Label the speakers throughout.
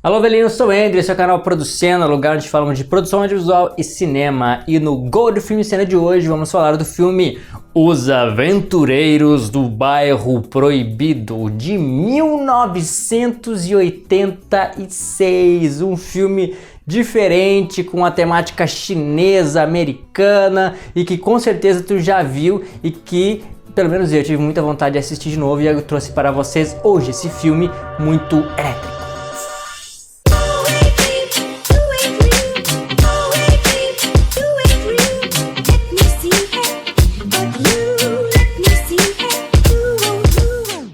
Speaker 1: Alô, velhinho, eu sou o Andrew, esse é o canal Producena, lugar onde falamos de produção audiovisual e cinema. E no Gold Filme Cena de hoje vamos falar do filme Os Aventureiros do Bairro Proibido, de 1986. Um filme diferente, com a temática chinesa, americana, e que com certeza tu já viu e que pelo menos eu tive muita vontade de assistir de novo, e eu trouxe para vocês hoje esse filme muito elétrico.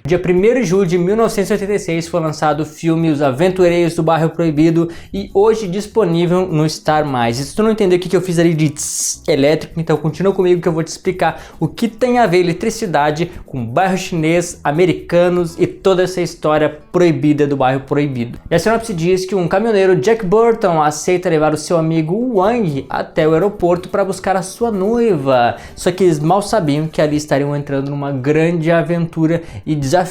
Speaker 1: Dia 1º de julho de 1986 foi lançado o filme Os Aventureiros do Bairro Proibido, e hoje disponível no Star+. E se tu não entender o que eu fiz ali de elétrico, então continua comigo que eu vou te explicar o que tem a ver eletricidade com bairro chinês, americanos e toda essa história proibida do bairro proibido. E a sinopse diz que um caminhoneiro, Jack Burton, aceita levar o seu amigo Wang até o aeroporto para buscar a sua noiva. Só que eles mal sabiam que ali estariam entrando numa grande aventura e desafiadora,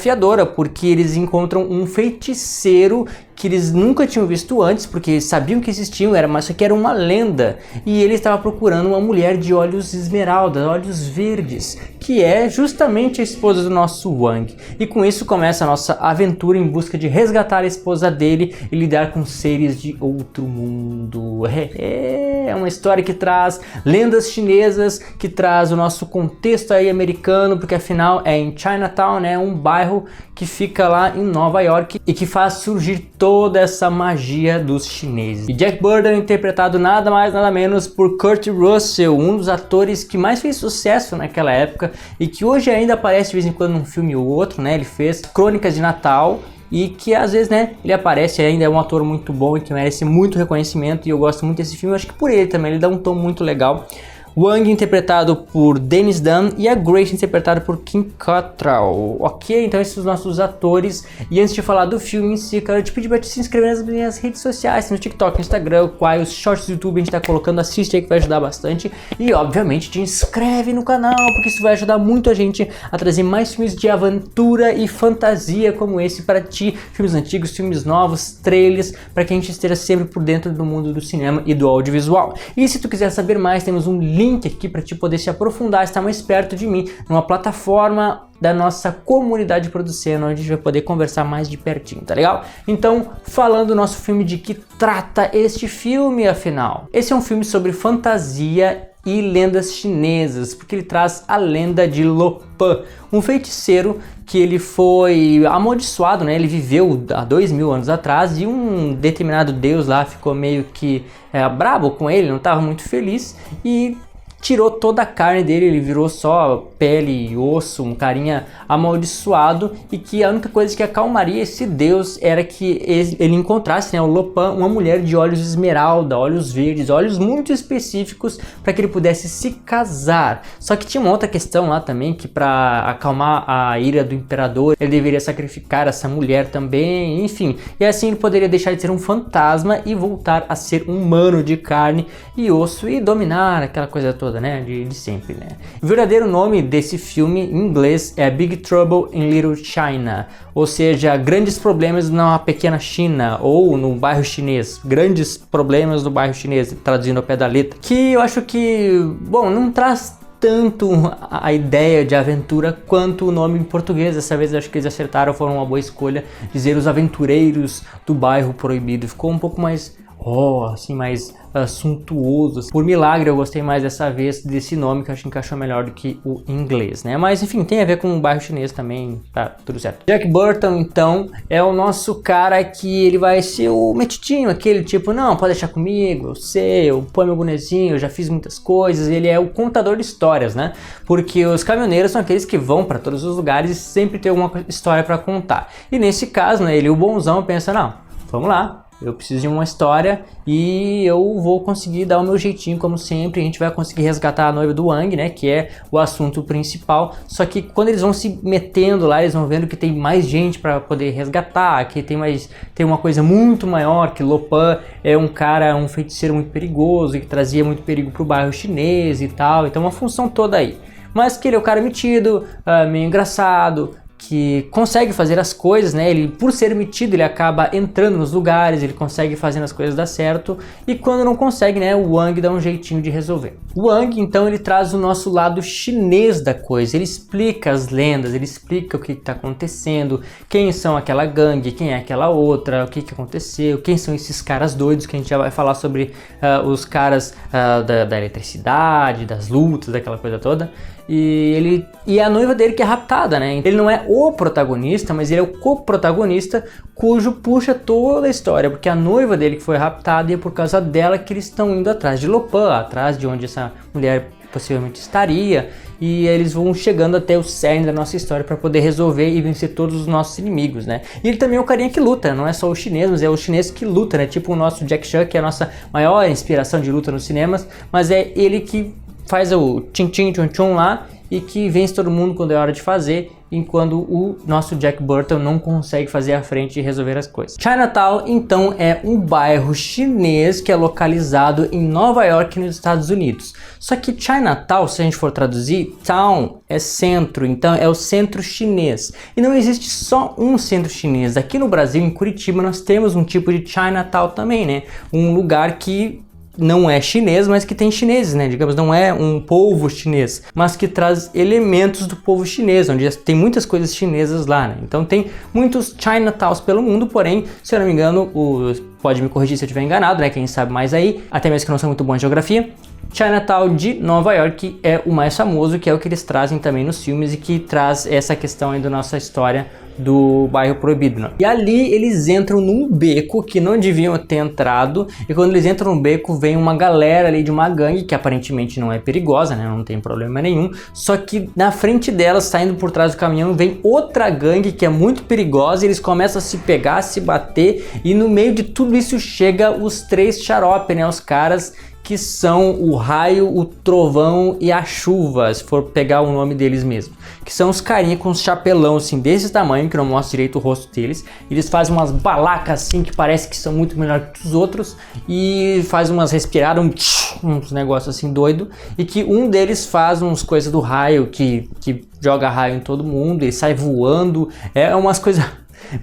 Speaker 1: porque eles encontram um feiticeiro que eles nunca tinham visto antes, porque sabiam que existiam, mas só que era uma lenda, e ele estava procurando uma mulher de olhos esmeralda, olhos verdes, que é justamente a esposa do nosso Wang. E com isso começa a nossa aventura em busca de resgatar a esposa dele e lidar com seres de outro mundo. É uma história que traz lendas chinesas, que traz o nosso contexto aí americano, porque afinal é em Chinatown, né, um bairro que fica lá em Nova York e que faz surgir toda essa magia dos chineses. E Jack Burton é interpretado nada mais nada menos por Kurt Russell, um dos atores que mais fez sucesso naquela época e que hoje ainda aparece de vez em quando num filme ou outro, né? Ele fez Crônicas de Natal, e que às vezes, né, ele aparece ainda, é um ator muito bom e que merece muito reconhecimento, e eu gosto muito desse filme. Eu acho que por ele também, ele dá um tom muito legal. Wang interpretado por Dennis Dun e a Grace interpretada por Kim Cattrall. Ok, então esses são os nossos atores. E antes de falar do filme em si, eu quero te pedir para te se inscrever nas minhas redes sociais, no TikTok, no Instagram, quais os shorts do YouTube a gente tá colocando, assiste aí que vai ajudar bastante. E obviamente te inscreve no canal, porque isso vai ajudar muito a gente a trazer mais filmes de aventura e fantasia como esse para ti, filmes antigos, filmes novos, trailers, para que a gente esteja sempre por dentro do mundo do cinema e do audiovisual. E se tu quiser saber mais, temos um link aqui para te poder se aprofundar, estar mais perto de mim, numa plataforma da nossa comunidade Producena, onde a gente vai poder conversar mais de pertinho, tá legal? Então, falando do nosso filme, de que trata este filme, afinal? Esse é um filme sobre fantasia e lendas chinesas, porque ele traz a lenda de Lopan, um feiticeiro que ele foi amaldiçoado, né? Ele viveu há 2000 anos atrás e um determinado deus lá ficou meio que brabo com ele, não estava muito feliz e tirou toda a carne dele, ele virou só pele e osso, um carinha amaldiçoado, e que a única coisa que acalmaria esse deus era que ele encontrasse, né, o Lopan, uma mulher de olhos esmeralda, olhos verdes, olhos muito específicos para que ele pudesse se casar. Só que tinha uma outra questão lá também, que para acalmar a ira do imperador, ele deveria sacrificar essa mulher também, enfim. E assim ele poderia deixar de ser um fantasma e voltar a ser um humano de carne e osso e dominar aquela coisa toda, né, de sempre, né. O verdadeiro nome desse filme em inglês é Big Trouble in Little China, ou seja, Grandes Problemas na Pequena China, ou no bairro chinês, Grandes Problemas no Bairro Chinês, traduzindo ao pé da letra, que eu acho que, bom, não traz tanto a ideia de aventura quanto o nome em português. Dessa vez eu acho que eles acertaram, foram uma boa escolha, dizer Os Aventureiros do Bairro Proibido, ficou um pouco mais assim, mais suntuoso. Por milagre eu gostei mais dessa vez desse nome, que eu acho que encaixou melhor do que o inglês, né? Mas enfim, tem a ver com o bairro chinês também, tá tudo certo. Jack Burton, então, é o nosso cara que ele vai ser o metitinho, aquele tipo, não, pode deixar comigo, eu sei, eu põe meu bonezinho, eu já fiz muitas coisas. Ele é o contador de histórias, né? Porque os caminhoneiros são aqueles que vão para todos os lugares e sempre tem alguma história para contar. E nesse caso, né, ele, o bonzão, pensa, não, vamos lá, eu preciso de uma história e eu vou conseguir dar o meu jeitinho, como sempre. A gente vai conseguir resgatar a noiva do Wang, né, que é o assunto principal. Só que quando eles vão se metendo lá, eles vão vendo que tem mais gente para poder resgatar, que tem uma coisa muito maior, que Lopan é um cara, um feiticeiro muito perigoso, que trazia muito perigo pro bairro chinês e tal. Então uma função toda aí. Mas que ele é o cara metido, meio engraçado, que consegue fazer as coisas, né? Ele, por ser metido, ele acaba entrando nos lugares, ele consegue fazendo as coisas dar certo, e quando não consegue, né, o Wang dá um jeitinho de resolver. O Wang, então, ele traz o nosso lado chinês da coisa, ele explica as lendas, ele explica o que está acontecendo, quem são aquela gangue, quem é aquela outra, o que aconteceu, quem são esses caras doidos, que a gente já vai falar sobre os caras da eletricidade, das lutas, daquela coisa toda. E a noiva dele que é raptada, né? Ele não é o protagonista, mas ele é o co-protagonista, cujo puxa toda a história, porque a noiva dele que foi raptada, e é por causa dela que eles estão indo atrás de Lopan, atrás de onde essa mulher possivelmente estaria, e eles vão chegando até o cerne da nossa história para poder resolver e vencer todos os nossos inimigos, né? E ele também é o carinha que luta, não é só o chinês, mas é o chinês que luta, né? Tipo o nosso Jack Chan, que é a nossa maior inspiração de luta nos cinemas, mas é ele que faz o tchim-tchim, tchum-tchum lá e que vence todo mundo quando é hora de fazer, enquanto o nosso Jack Burton não consegue fazer a frente e resolver as coisas. Chinatown, então, é um bairro chinês que é localizado em Nova York, nos Estados Unidos. Só que Chinatown, se a gente for traduzir, town é centro, então é o centro chinês. E não existe só um centro chinês. Aqui no Brasil, em Curitiba, nós temos um tipo de Chinatown também, né? Um lugar que não é chinês, mas que tem chineses, né? Digamos, não é um povo chinês, mas que traz elementos do povo chinês, onde tem muitas coisas chinesas lá, né? Então tem muitos Chinatowns pelo mundo, porém, se eu não me engano, pode me corrigir se eu estiver enganado, né? Quem sabe mais aí, até mesmo que eu não sou muito bom em geografia. Chinatown de Nova York é o mais famoso, que é o que eles trazem também nos filmes e que traz essa questão aí da nossa história do bairro proibido, né? E ali eles entram num beco que não deviam ter entrado, e quando eles entram no beco vem uma galera ali de uma gangue que aparentemente não é perigosa, né? Não tem problema nenhum, só que na frente delas, saindo por trás do caminhão, vem outra gangue que é muito perigosa, e eles começam a se pegar, a se bater, e no meio de tudo isso chega os três xarope, né? Os caras que são o raio, o trovão e a chuva, se for pegar o nome deles mesmo. Que são os carinha com os chapelão assim, desse tamanho, que não mostra direito o rosto deles. Eles fazem umas balacas assim, que parece que são muito melhores que os outros. E faz umas respiradas, uns negócios assim doido. E que um deles faz uns coisas do raio, que joga raio em todo mundo, e sai voando. É umas coisas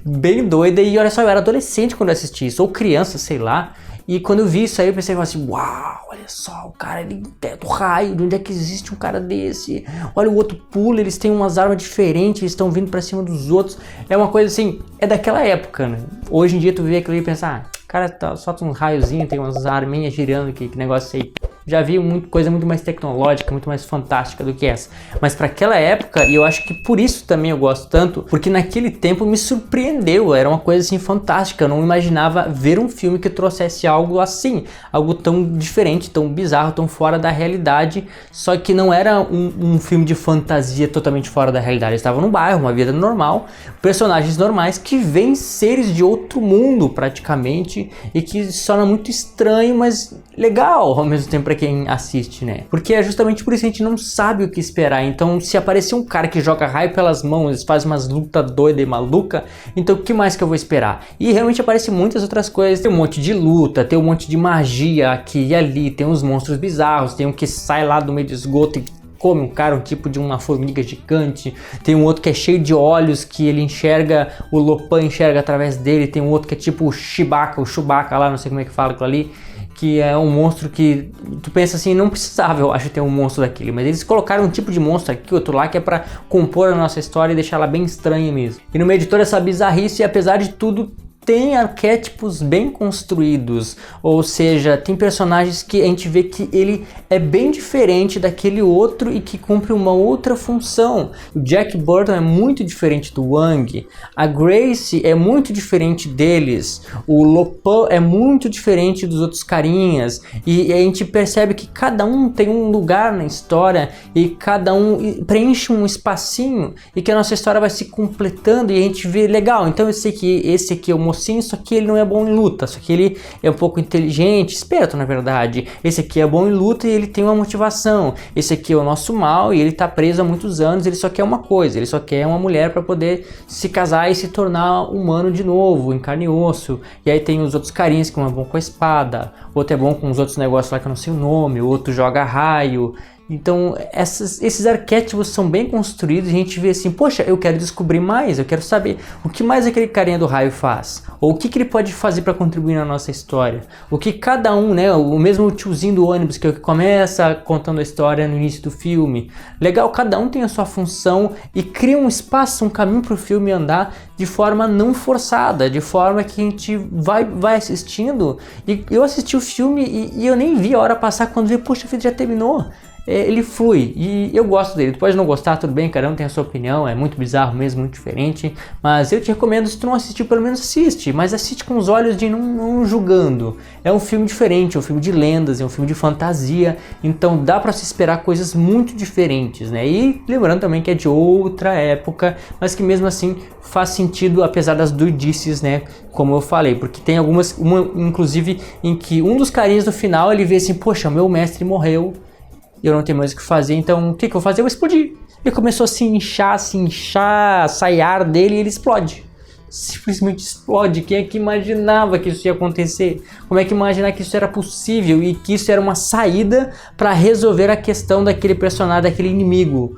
Speaker 1: bem doidas. E olha só, eu era adolescente quando eu assisti isso, ou criança, sei lá. E quando eu vi isso aí, eu pensei assim, uau, olha só, o cara ele é do raio, de onde é que existe um cara desse? Olha, o outro pula, eles têm umas armas diferentes, eles estão vindo pra cima dos outros. É uma coisa assim, é daquela época, né? Hoje em dia tu vê aquilo e pensa, o cara solta uns raiozinhos, tem umas arminhas girando, que negócio aí. Já vi coisa muito mais tecnológica, muito mais fantástica do que essa. Mas para aquela época, e eu acho que por isso também eu gosto tanto, porque naquele tempo me surpreendeu, era uma coisa assim fantástica. Eu não imaginava ver um filme que trouxesse algo assim, algo tão diferente, tão bizarro, tão fora da realidade. Só que não era um filme de fantasia totalmente fora da realidade. Eles estavam num bairro, uma vida normal, personagens normais que veem seres de outro mundo praticamente, e que se torna muito estranho, mas legal ao mesmo tempo para quem assiste, né? Porque é justamente por isso que a gente não sabe o que esperar. Então, se aparecer um cara que joga raio pelas mãos, faz umas lutas doidas e maluca, então o que mais que eu vou esperar? E realmente aparecem muitas outras coisas. Tem um monte de luta, tem um monte de magia aqui e ali, tem uns monstros bizarros, tem um que sai lá do meio do esgoto e come um cara, um tipo de uma formiga gigante. Tem um outro que é cheio de olhos, que ele enxerga, o Lopan enxerga através dele. Tem um outro que é tipo o Chewbacca lá, não sei como é que fala aquilo ali, que é um monstro que tu pensa assim, não precisava, eu acho, ter um monstro daquele, mas eles colocaram um tipo de monstro aqui, outro lá, que é pra compor a nossa história e deixar ela bem estranha mesmo. E no meio de toda essa bizarrice, apesar de tudo, tem arquétipos bem construídos, ou seja, tem personagens que a gente vê que ele é bem diferente daquele outro e que cumpre uma outra função. O Jack Burton é muito diferente do Wang, a Grace é muito diferente deles, o Lopan é muito diferente dos outros carinhas, e a gente percebe que cada um tem um lugar na história e cada um preenche um espacinho, e que a nossa história vai se completando e a gente vê, legal, então eu sei que esse aqui é o mocinho, só que ele não é bom em luta, só que ele é um pouco inteligente, esperto na verdade. Esse aqui é bom em luta e ele tem uma motivação. Esse aqui é o nosso mal e ele tá preso há muitos anos, ele só quer uma coisa, ele só quer uma mulher para poder se casar e se tornar humano de novo, em carne e osso. E aí tem os outros carinhas que um é bom com a espada, outro é bom com os outros negócios lá que eu não sei o nome, o outro joga raio. Então esses arquétipos são bem construídos e a gente vê assim, poxa, eu quero descobrir mais, eu quero saber o que mais aquele carinha do raio faz, ou o que ele pode fazer para contribuir na nossa história, o que cada um, né, o mesmo tiozinho do ônibus que começa contando a história no início do filme. Legal, cada um tem a sua função e cria um espaço, um caminho para o filme andar de forma não forçada, de forma que a gente vai assistindo. E eu assisti o filme e eu nem vi a hora passar quando vi, poxa, o filme já terminou. Ele flui e eu gosto dele. Tu pode não gostar, tudo bem, cada um tem a sua opinião, é muito bizarro mesmo, muito diferente, mas eu te recomendo, se tu não assistiu, pelo menos assiste, mas assiste com os olhos de não julgando. É um filme diferente, é um filme de lendas, é um filme de fantasia, então dá pra se esperar coisas muito diferentes, né? E lembrando também que é de outra época, mas que mesmo assim faz sentido, apesar das doidices, né? Como eu falei, porque tem algumas, inclusive em que um dos carinhas no final ele vê assim, poxa, meu mestre morreu, eu não tenho mais o que fazer, então o que eu vou fazer? Eu vou explodir. Ele começou a se inchar, sai ar dele e ele explode. Simplesmente explode. Quem é que imaginava que isso ia acontecer? Como é que imaginar que isso era possível e que isso era uma saída para resolver a questão daquele personagem, daquele inimigo?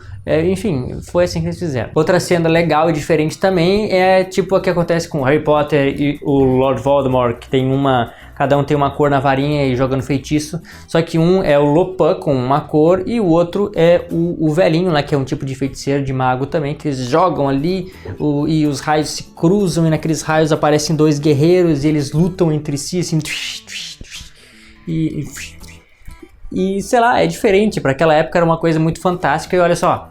Speaker 1: Enfim, foi assim que eles fizeram. Outra cena legal e diferente também é tipo o que acontece com Harry Potter e o Lord Voldemort, que tem cada um tem uma cor na varinha e jogando feitiço, só que um é o Lupin com uma cor e o outro é o velhinho lá, que é um tipo de feiticeiro, de mago também, que eles jogam ali e os raios se cruzam e naqueles raios aparecem dois guerreiros e eles lutam entre si assim, e sei lá, é diferente, para aquela época era uma coisa muito fantástica. E olha só,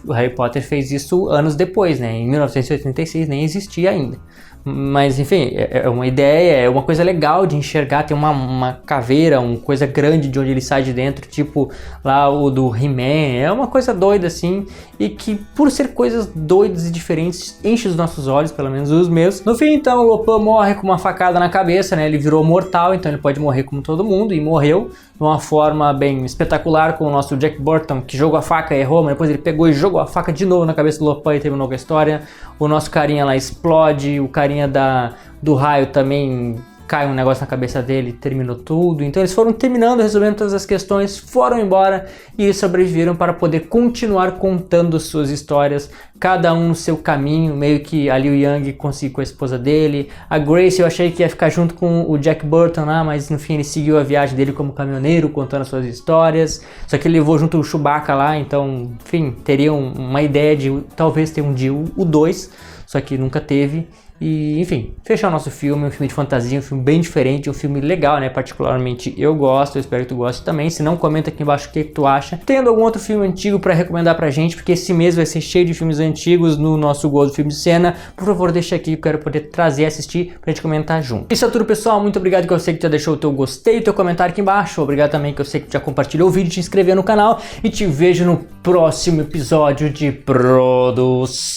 Speaker 1: o Harry Potter fez isso anos depois, né? Em 1986 nem existia ainda. Mas enfim, é uma ideia, é uma coisa legal de enxergar. Tem uma caveira, uma coisa grande de onde ele sai de dentro, tipo lá o do He-Man. É uma coisa doida assim, e que por ser coisas doidas e diferentes enche os nossos olhos, pelo menos os meus. No fim então o Lupin morre com uma facada na cabeça, né? Ele virou mortal, então ele pode morrer como todo mundo, e morreu de uma forma bem espetacular, com o nosso Jack Burton, que jogou a faca e errou, mas depois ele pegou e jogou a faca de novo na cabeça do Lupin e terminou a história. O nosso carinha lá explode, o carinha do raio também cai um negócio na cabeça dele, terminou tudo. Então eles foram terminando, resolvendo todas as questões, foram embora e sobreviveram para poder continuar contando suas histórias, cada um no seu caminho. Meio que ali o Young conseguiu com a esposa dele, a Grace eu achei que ia ficar junto com o Jack Burton lá, mas no fim ele seguiu a viagem dele como caminhoneiro, contando as suas histórias, só que ele levou junto o Chewbacca lá, então enfim, teria uma ideia de talvez ter um dia o 2, só que nunca teve. E, enfim, fechar o nosso filme, um filme de fantasia, um filme bem diferente, um filme legal, né? Particularmente eu gosto, eu espero que tu goste também. Se não, comenta aqui embaixo o que tu acha. Tendo algum outro filme antigo para recomendar pra gente, porque esse mês vai ser cheio de filmes antigos no nosso Gold Filme de Cena. Por favor, deixa aqui, eu quero poder trazer e assistir pra gente comentar junto. Isso é tudo, pessoal. Muito obrigado, que eu sei que tu já deixou o teu gostei, o teu comentário aqui embaixo. Obrigado também, que eu sei que tu já compartilhou o vídeo, te inscreveu no canal. E te vejo no próximo episódio de Producena.